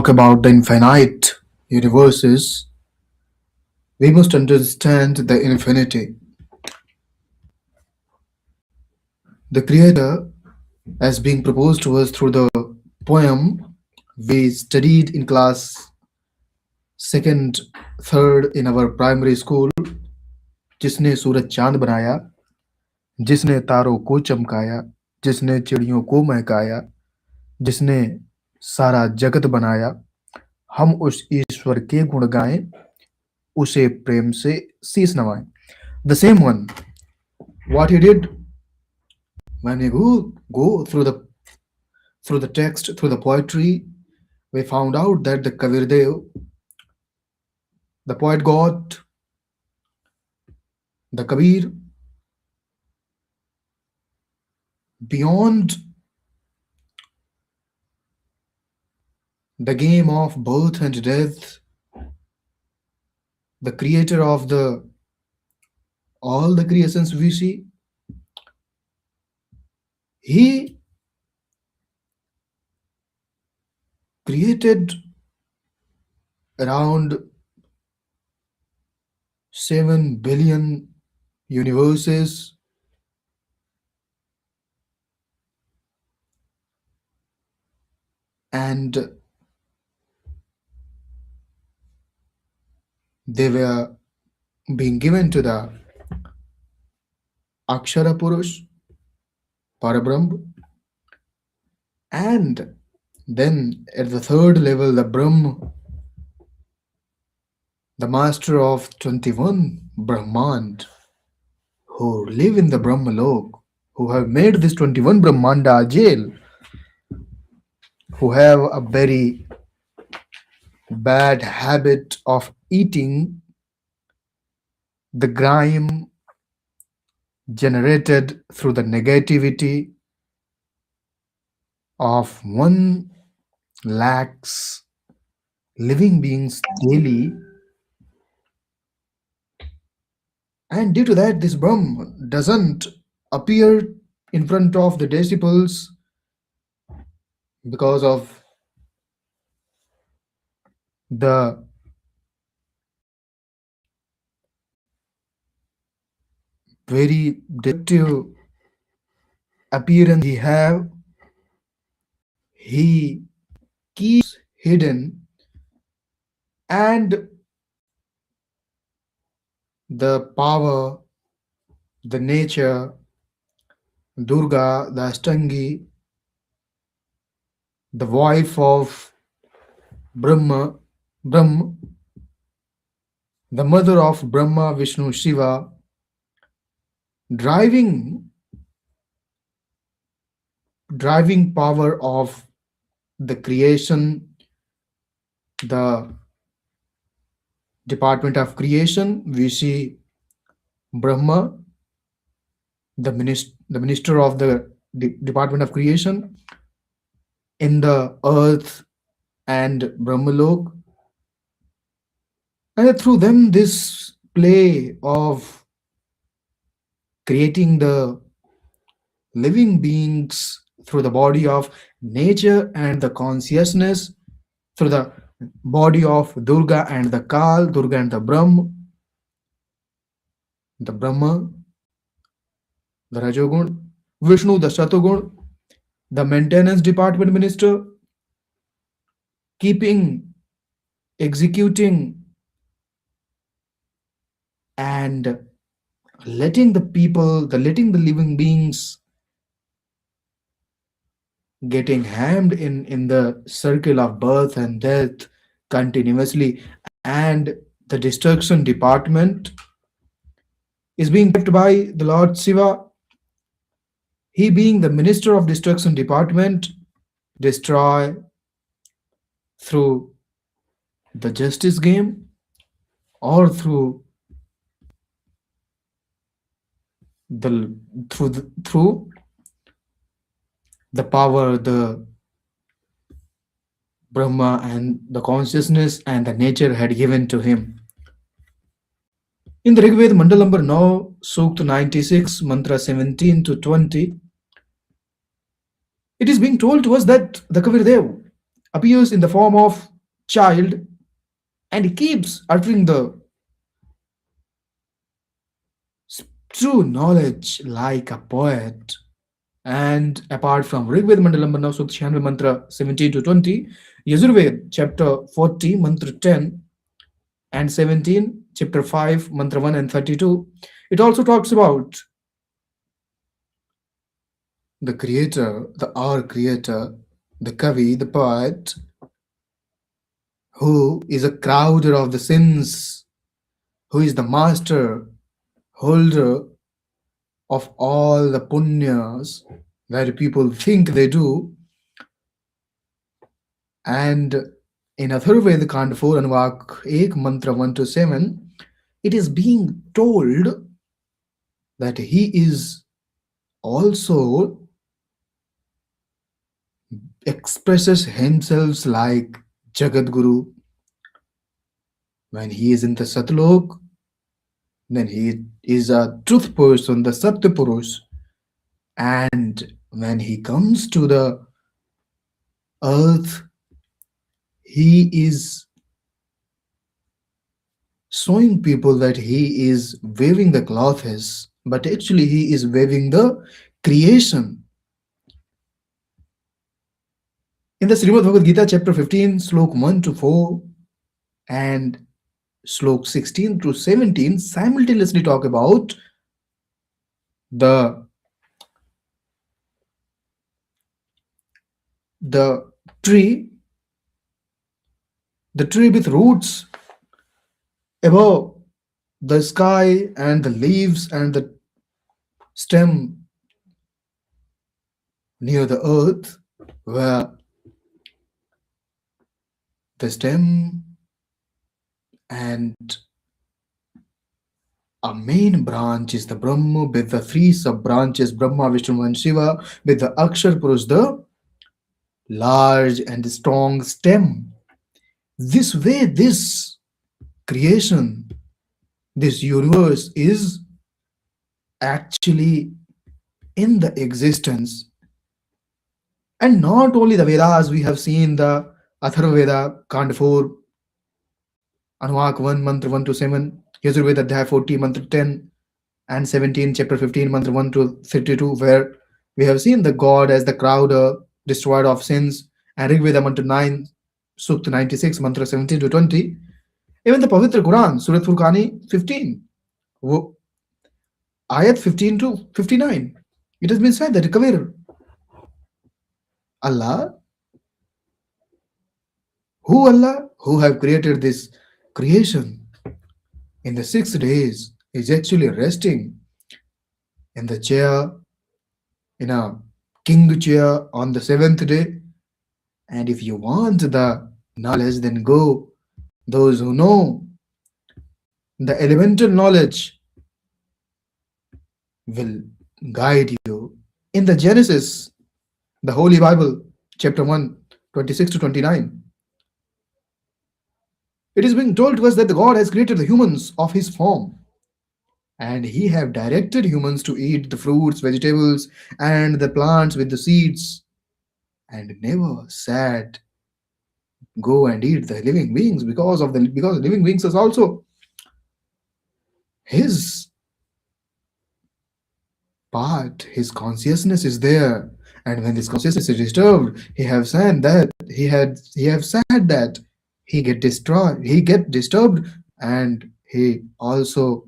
talk about the infinite universes, we must understand the infinity. The Creator, as being proposed to us through the poem we studied in class second, third in our primary school, जिसने सूरज चांद बनाया, जिसने तारों को चमकाया, जिसने चिड़ियों को महकाया, जिसने सारा जगत बनाया, हम उस ईश्वर के गुण गाएं, उसे प्रेम से शीस नवाएं. The same one, what he did when we go through the text, through the poetry, we found out that the Kavirdev, the poet god, the Kabir, beyond the game of birth and death, the creator of the all the creations we see, he created around 7 billion universes, and they were being given to the Akshara Purush, Parabrahm, and then at the third level, the Brahm, the master of 21 Brahmand, who live in the Brahmalok, who have made this 21 Brahmanda a jail, who have a very bad habit of eating the grime generated through the negativity of 1 lakhs living beings daily, and due to that this Brahm doesn't appear in front of the disciples because of the very deceptive appearance he have. He keeps hidden, and the power, the nature, Durga, the Ashtangi, the wife of Brahma, the mother of Brahma, Vishnu, Shiva, driving power of the creation, the department of creation, we see Brahma, the minister of the department of creation in the earth and Brahmalok, and through them this play of creating the living beings through the body of nature and the consciousness, through the body of Durga and the Kal, Durga and the Brahma, the Rajogun, Vishnu, the Shatogun, the maintenance department minister, keeping, executing, and letting the people, letting the living beings getting hammed in the circle of birth and death continuously, and the destruction department is being kept by the Lord Shiva. He being the minister of destruction department, destroy through the justice game or through the power, the Brahma and the consciousness and the nature had given to him. In the Rigveda Mandal number 9, Sukta 96, Mantra 17 to 20, it is being told to us that the Kavirdev appears in the form of child, and he keeps uttering the true knowledge like a poet. And apart from Rigved Mandalam Banav Sukta 96 Mantra 17 to 20, Yajurved chapter 40 Mantra 10 and 17, chapter 5 Mantra 1 and 32, it also talks about the creator, the our creator, the Kavi, the poet, who is a crowder of the sins, who is the master, holder of all the punyas that people think they do. And in Atharvaveda Kand 4 and Vak 1 Mantra 1 to 7, it is being told that he is also expresses himself like Jagat Guru. When he is in the Satlok, then he is a truth person, the Satya Purush. And when he comes to the earth, he is showing people that he is waving the clothes, but actually he is waving the creation. In the Srimad Bhagavad Gita, chapter 15, slok 1 to 4, and slok 16 to 17, simultaneously talk about the the tree, the tree with roots above the sky and the leaves and the stem near the earth, where the stem and a main branch is the Brahma with the three sub branches Brahma, Vishnu, and Shiva, with the Akshar Purush, the large and strong stem. This way, this creation, this universe is actually in the existence. And not only the Vedas, we have seen the Atharva Veda, Kand 4, Anuvak 1, Mantra 1 to 7, Yajurveda Adhyaya 40, Mantra 10 and 17, chapter 15, Mantra 1 to 32, where we have seen the God as the crowd, destroyer of sins, and Rigveda Mantra 9, Sukta 96, Mantra 17 to 20. Even the Pavitra Quran, Surat Furqani 15, Ayat 15 to 59, it has been said that Kabir, Allah, who have created this creation in the 6 days, is actually resting in the chair, in a king chair on the seventh day. And if you want the knowledge, then go. Those who know the elemental knowledge will guide you. In the Genesis, the Holy Bible, chapter 1, 26 to 29, it is being told to us that the God has created the humans of his form, and he have directed humans to eat the fruits, vegetables, and the plants with the seeds, and never said go and eat the living beings, because living beings is also his part. His consciousness is there, and when this consciousness is disturbed, he have said that he get destroyed, he get disturbed, and he also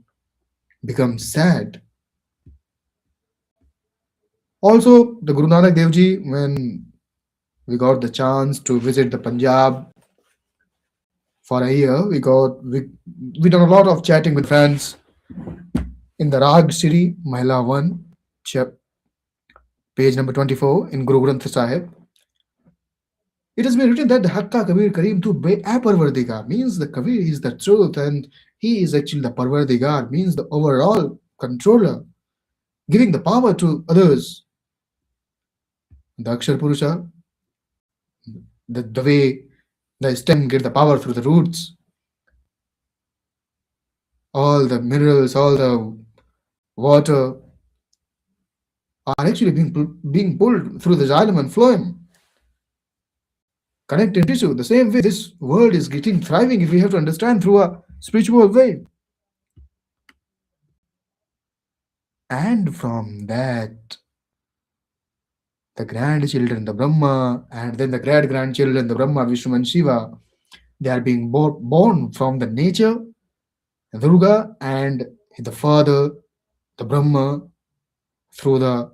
becomes sad. Also, the Guru Nanak Dev Ji, when we got the chance to visit the Punjab for a year, we done a lot of chatting with friends in the Rag Shri Mahila 1, page number 24 in Guru Granth Sahib. It has been written that the Hakka Kabir Kareem to be a Parvardigar means the Kabir is the truth, and he is actually the Parvardigar, means the overall controller, giving the power to others. The Akshar Purusha, the way the stem get the power through the roots, all the minerals, all the water are actually being pulled through the xylem and phloem. connect and teach you. The same way this world is getting thriving if we have to understand through a spiritual way. And from that, the grandchildren, the Brahma, and then the great grandchildren, the Brahma, Vishnu, and Shiva, they are being born from the nature, Durga, and the father, the Brahma, through the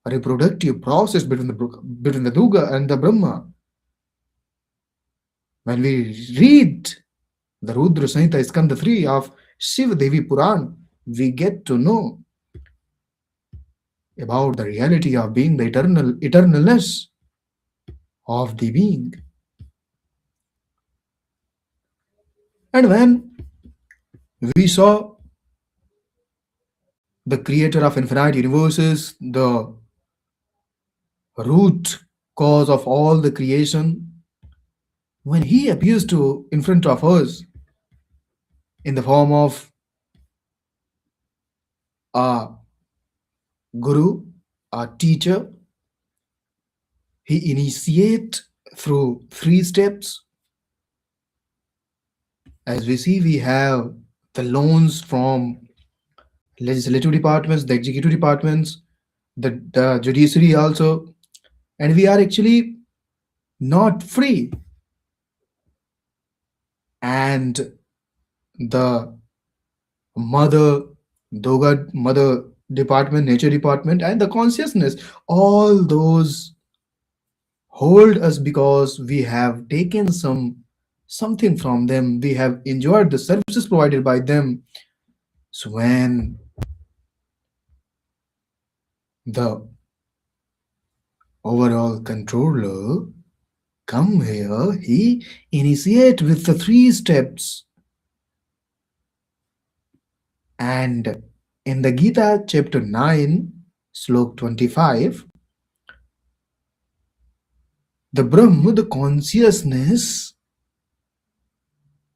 reproductive process between the Durga and the Brahma. When we read the Rudra Samhita Skanda 3 of Shiva Devi Puran, we get to know about the reality of being the eternalness of the being. And when we saw the creator of infinite universes, the root cause of all the creation, when he appears to in front of us in the form of a guru, a teacher, he initiates through three steps. As we see, we have the loans from legislative departments, the executive departments, the judiciary also, and we are actually not free. And the mother, Doga mother department, nature department, and the consciousness, all those hold us because we have taken something from them. We have enjoyed the services provided by them. So when the overall controller come here, he initiate with the three steps. And in the Gita chapter 9 slok 25, the Brahm, the consciousness,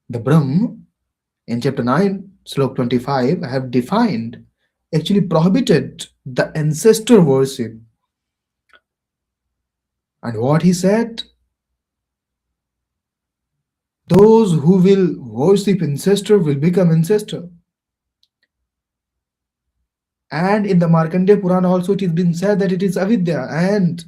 the Brahm in chapter 9 slok 25 have defined, actually prohibited the ancestor worship. And what he said, those who will worship ancestor will become ancestor. And in the Markandeya Purana also it is been said that it is avidya. And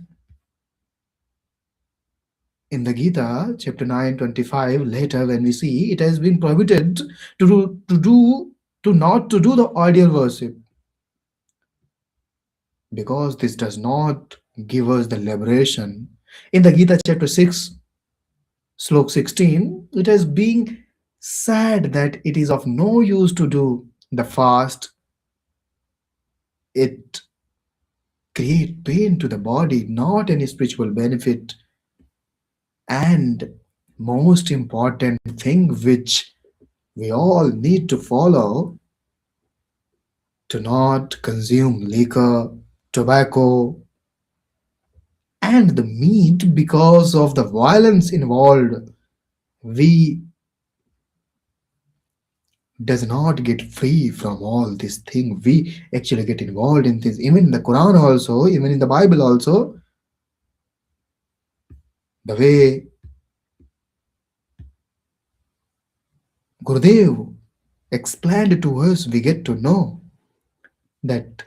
in the Gita, chapter 9:25, later when we see it has been prohibited not to do the ideal worship, because this does not give us the liberation. In the Gita chapter 6, slok 16, it has been said that it is of no use to do the fast. It creates pain to the body, not any spiritual benefit. And most important thing which we all need to follow, to not consume liquor, tobacco, and the meat, because of the violence involved. We does not get free from all these things. We actually get involved in things. Even in the Quran also, even in the Bible also, the way Gurudev explained to us, we get to know that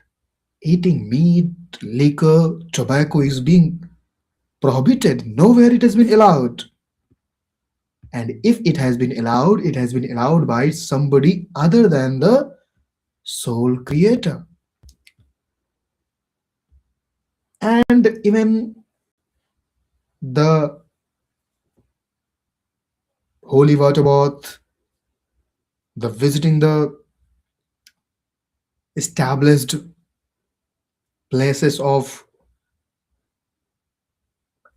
eating meat, liquor, tobacco is being prohibited. Nowhere it has been allowed. And if it has been allowed, it has been allowed by somebody other than the sole creator. And even the holy water bath, the visiting the established places of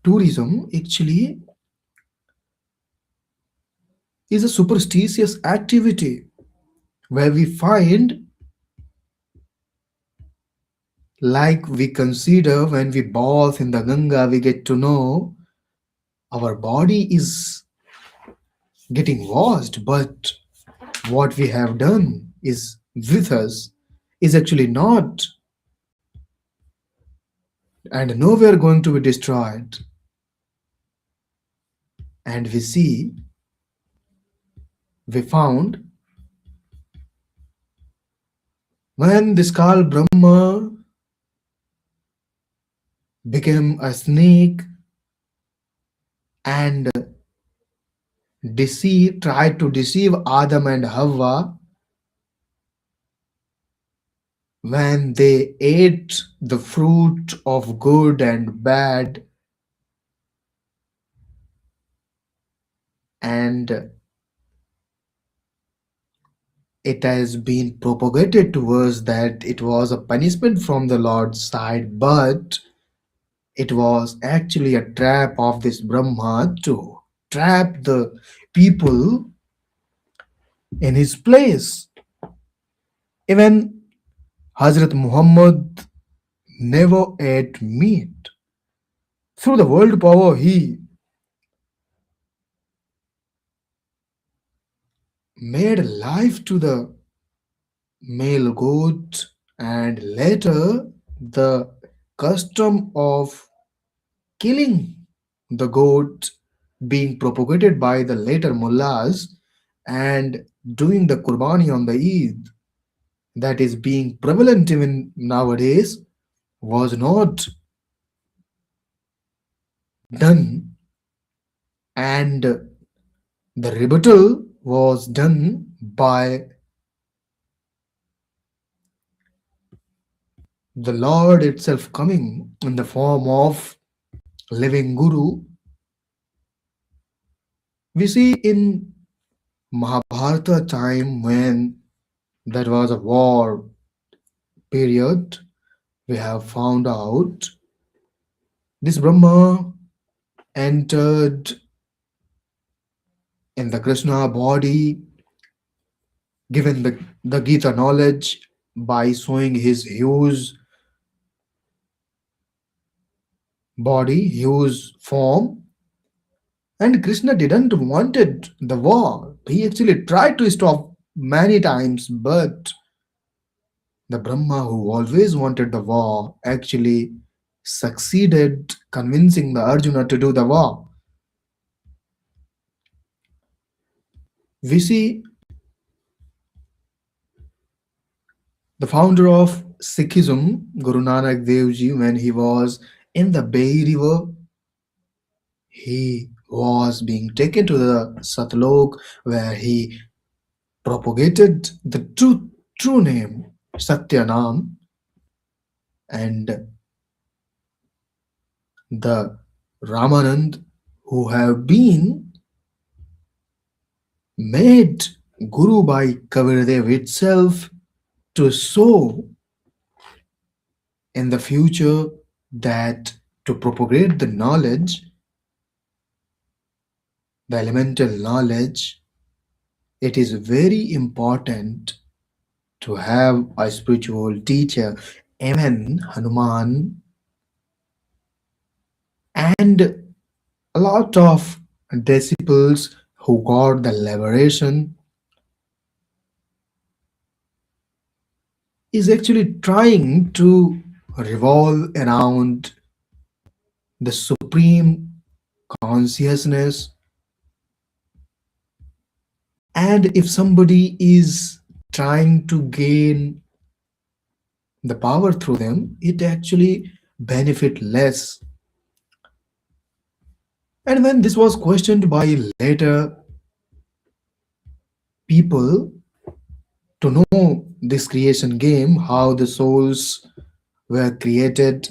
tourism actually is a superstitious activity where we find, like we consider when we bath in the Ganga, we get to know our body is getting washed, but what we have done is with us is actually not and nowhere going to be destroyed. And we found when this Kal Brahma became a snake and tried to deceive Adam and Hawa when they ate the fruit of good and bad, and it has been propagated to us that it was a punishment from the Lord's side, but it was actually a trap of this Brahma to trap the people in his place. Even Hazrat Muhammad never ate meat. Through the world power, he made life to the male goat, and later the custom of killing the goat being propagated by the later mullahs and doing the qurbani on the Eid that is being prevalent even nowadays was not done, and the rebuttal was done by the Lord itself coming in the form of living Guru. We see in Mahabharata time when there was a war period, we have found out this Brahma entered in the Krishna body, given the Gita knowledge by showing his huge body, huge form. And Krishna didn't wanted the war. He actually tried to stop many times, but the Brahma who always wanted the war actually succeeded convincing the Arjuna to do the war. We see the founder of Sikhism, Guru Nanak Dev Ji, when he was in the Bay River, he was being taken to the Satlok where he propagated the true name Satyanam, and the Ramanand who have been made Guru by Kabirdev itself to show in the future that to propagate the knowledge, the elemental knowledge, it is very important to have a spiritual teacher. Even Hanuman and a lot of disciples who got the liberation is actually trying to revolve around the supreme consciousness. And if somebody is trying to gain the power through them, it actually benefit less. And when this was questioned by later people to know this creation game, how the souls were created,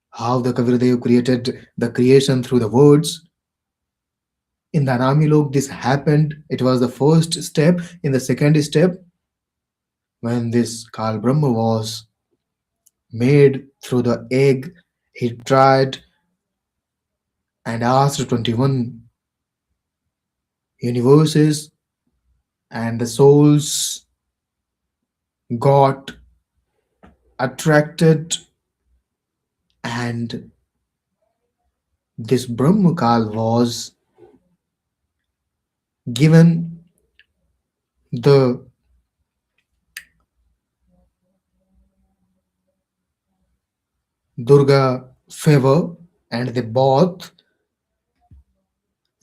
how the Kavirdev created the creation through the words. In the Anami Lok, this happened. It was the first step. In the second step, when this Kal Brahma was made through the egg, he tried and asked 21 universes, and the souls got attracted, and this Brahmakal was given the Durga favor, and they both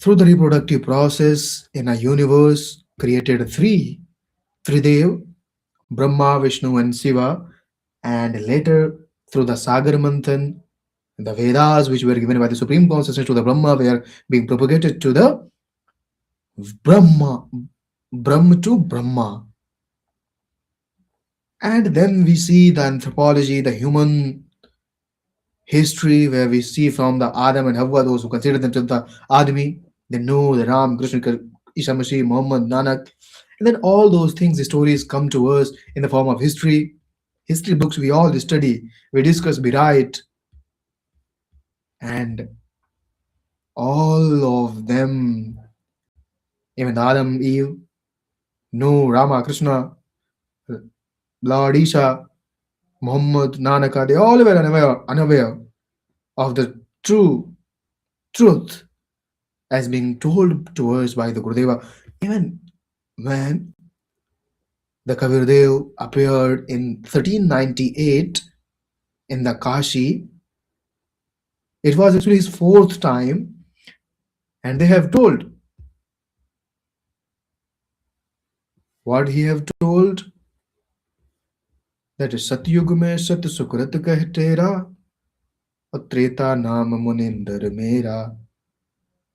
Through the reproductive process in a universe created three Dev, Brahma, Vishnu, and Shiva, and later through the Sagar Manthan, the Vedas, which were given by the Supreme Consciousness to the Brahma, were being propagated to the Brahma, Brahm to Brahma. And then we see the anthropology, the human history, where we see from the Adam and Hawa, those who consider themselves the Adami, the Noor, the Ram, Krishna, Isa Masih, Muhammad, Nanak, and then all those things, the stories come to us in the form of history. History books we all study, we discuss, we write, and all of them, even Adam, Eve, Noor, Rama, Krishna, Lord Isha, Muhammad, Nanaka, they all were unaware of the truth as being told to us by the Gurudeva. Even when the Kabir Dev appeared in 1398 in the Kashi, it was actually his fourth time, and they have told what he have told, that सतयुग में सत सुकृत कह तेरा और त्रेता नाम मुनिंदर मेरा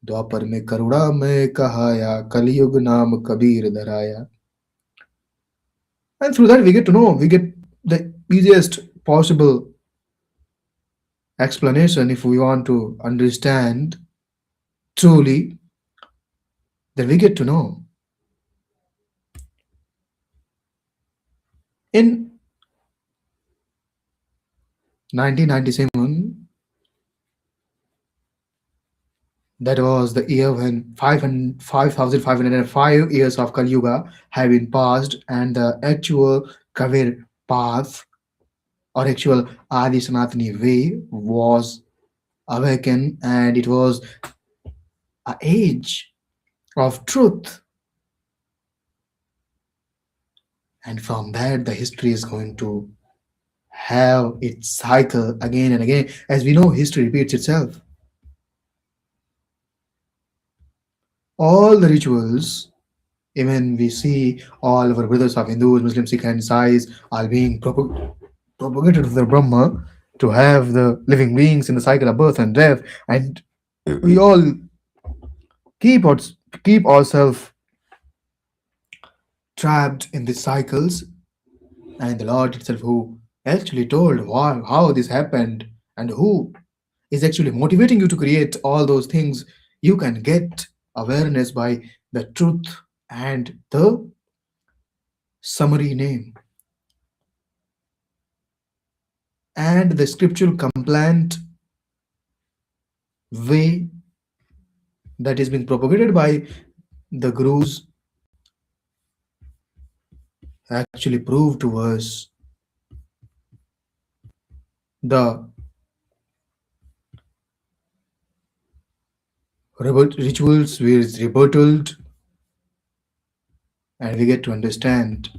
द्वापर में करुणा मैं कहाया कलयुग नाम Kabir धराया. And through that we get to know, we get the easiest possible explanation if we want to understand truly, then we get to know. In 1997, that was the year when 5,505 years of Kali Yuga have been passed, and the actual Kavir path or actual Adi Sanatani way was awakened, and it was an age of truth. And from that, the history is going to have its cycle again and again. As we know, history repeats itself. All the rituals, even we see all our brothers of Hindus, Muslims, Sikh, and Isais are being propagated to the Brahma to have the living beings in the cycle of birth and death, and we all keep keep ourselves trapped in these cycles. And the Lord itself, who actually told why, how this happened, and who is actually motivating you to create all those things, you can get awareness by the truth and the summary name and the scriptural compliant way that is being propagated by the gurus actually prove to us the rituals with rebutted, and we get to understand